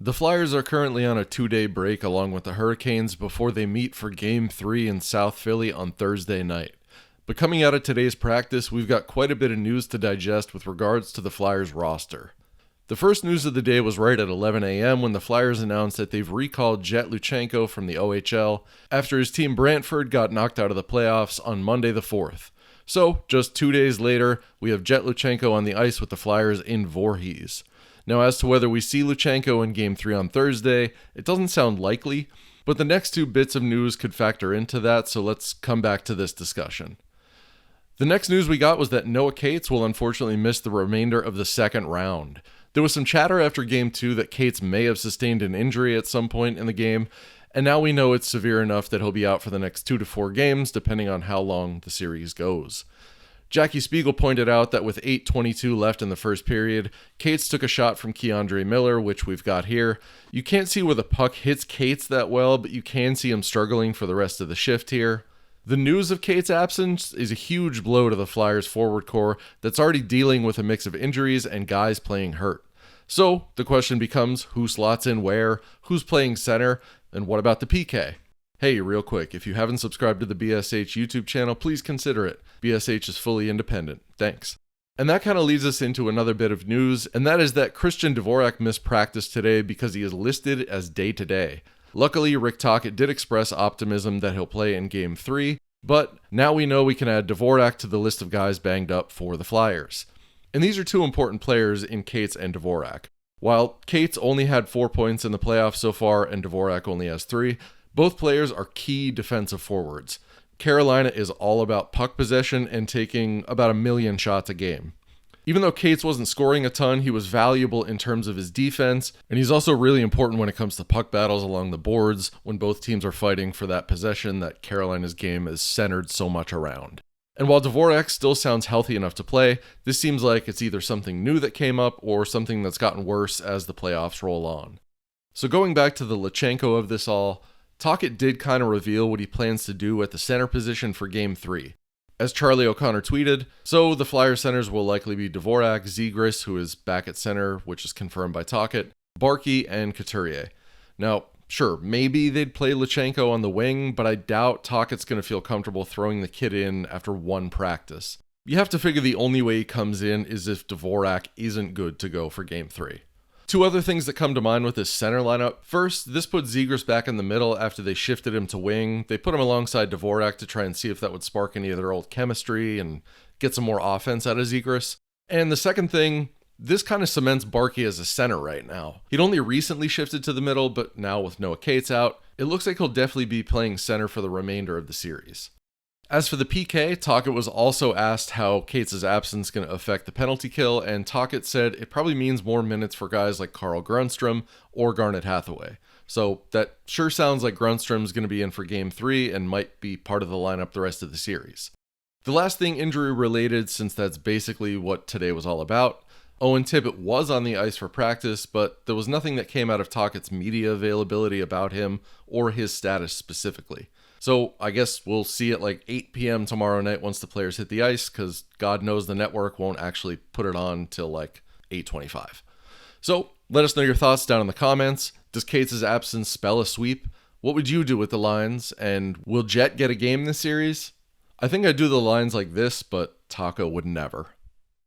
The Flyers are currently on a 2-day break along with the Hurricanes before they meet for Game 3 in South Philly on Thursday night. But coming out of today's practice, we've got quite a bit of news to digest with regards to the Flyers roster. The first news of the day was right at 11 a.m. when the Flyers announced that they've recalled Jett Luchanko from the OHL after his team Brantford got knocked out of the playoffs on Monday the 4th. So, just 2 days later, we have Jett Luchanko on the ice with the Flyers in Voorhees. Now, as to whether we see Luchanko in Game 3 on Thursday, it doesn't sound likely, but the next two bits of news could factor into that, so let's come back to this discussion. The next news we got was that Noah Cates will unfortunately miss the remainder of the second round. There was some chatter after Game 2 that Cates may have sustained an injury at some point in the game, and now we know it's severe enough that he'll be out for the next 2 to 4 games, depending on how long the series goes. Jackie Spiegel pointed out that with 8:22 left in the first period, Cates took a shot from Keandre Miller, which we've got here. You can't see where the puck hits Cates that well, but you can see him struggling for the rest of the shift here. The news of Cates' absence is a huge blow to the Flyers forward core that's already dealing with a mix of injuries and guys playing hurt. So the question becomes, who slots in where, who's playing center, and what about the PK? Hey, real quick, if you haven't subscribed to the BSH YouTube channel, please consider it. BSH is fully independent. Thanks. And that kind of leads us into another bit of news, and that is that Christian Dvorak missed practice today because he is listed as day-to-day. Luckily, Rick Tocchet did express optimism that he'll play in Game 3, but now we know we can add Dvorak to the list of guys banged up for the Flyers. And these are two important players in Cates and Dvorak. While Cates only had 4 points in the playoffs so far and Dvorak only has 3, both players are key defensive forwards. Carolina is all about puck possession and taking about 1 million shots a game. Even though Cates wasn't scoring a ton, he was valuable in terms of his defense, and he's also really important when it comes to puck battles along the boards when both teams are fighting for that possession that Carolina's game is centered so much around. And while Dvorak still sounds healthy enough to play, this seems like it's either something new that came up or something that's gotten worse as the playoffs roll on. So going back to the Luchanko of this all, Tocchet did kind of reveal what he plans to do at the center position for Game 3. As Charlie O'Connor tweeted, so the Flyers centers will likely be Dvorak, Zegras, who is back at center, which is confirmed by Tocchet, Barkey, and Couturier. Now, sure, maybe they'd play Luchanko on the wing, but I doubt Tocchet's going to feel comfortable throwing the kid in after one practice. You have to figure the only way he comes in is if Dvorak isn't good to go for Game 3. Two other things that come to mind with this center lineup. First, this put Zegras back in the middle after they shifted him to wing. They put him alongside Dvorak to try and see if that would spark any of their old chemistry and get some more offense out of Zegras. And the second thing, this kind of cements Barkey as a center right now. He'd only recently shifted to the middle, but now with Noah Cates out, it looks like he'll definitely be playing center for the remainder of the series. As for the PK, Tocchet was also asked how Cates' absence is going to affect the penalty kill, and Tocchet said it probably means more minutes for guys like Carl Grundstrom or Garnet Hathaway. So that sure sounds like Grundstrom's going to be in for Game 3 and might be part of the lineup the rest of the series. The last thing injury related, since that's basically what today was all about, Owen Tippett was on the ice for practice, but there was nothing that came out of Tocchet's media availability about him or his status specifically. So I guess we'll see at like 8 p.m. tomorrow night once the players hit the ice, because God knows the network won't actually put it on till like 8:25. So let us know your thoughts down in the comments. Does Cates' absence spell a sweep? What would you do with the lines? And will Jett get a game this series? I think I'd do the lines like this, but Taco would never.